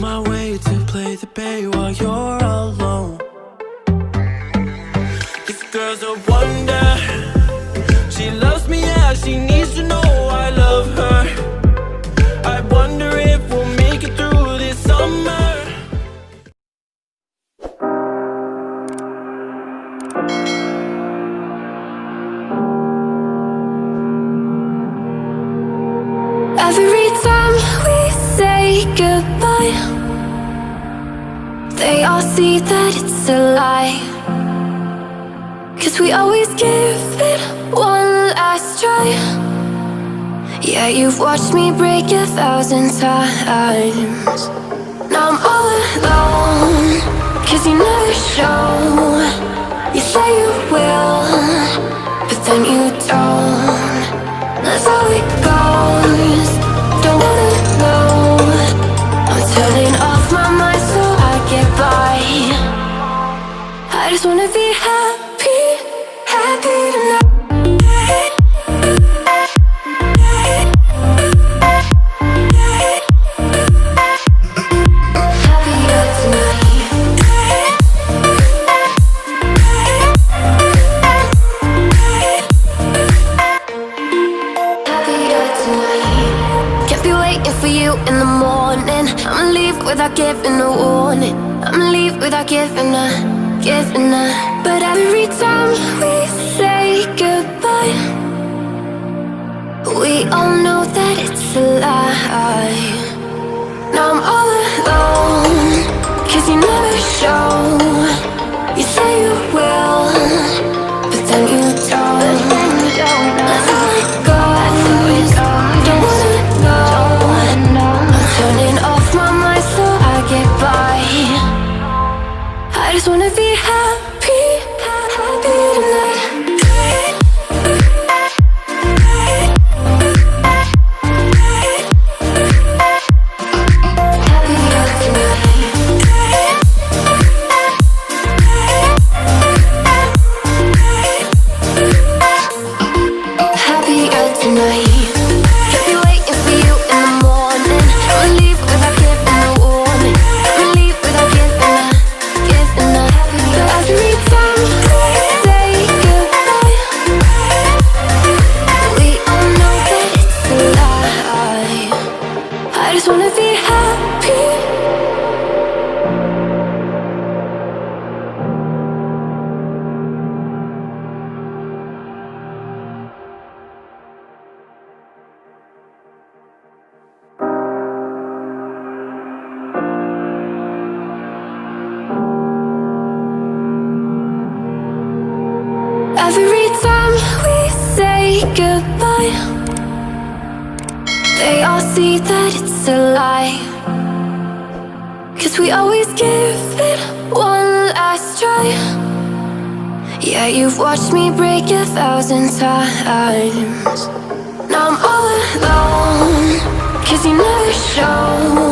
my way to play the bay while you're alone. This girl's a wonder. She loves me, yeah, she needs to know I love her. I wonder if we'll make it through this summer. Every time we say goodbye, they all see that it's a lie. 'Cause we always give it one last try. Yeah, you've watched me break 1,000 times. Now I'm all alone, 'cause you never show. You say you will, but then you don't. That's how it goes. Don't wanna know. I'm turning off my mind so I get by. I just wanna be happy, happy tonight. In the morning, I'ma leave without giving a warning. I'ma leave without giving a. But every time we say goodbye, we all know that it's a lie. Now I'm all alone, 'cause you never show. You say you will, but then you don't. That's how it goes. Don't wanna know. Turning off my mind so I get by. I just wanna be happy, happy tonight. Happier tonight. Every time we say goodbye, they all see that it's a lie. 'Cause we always give it one last try. Yeah, you've watched me break 1,000 times. Now I'm all alone, 'cause you never show.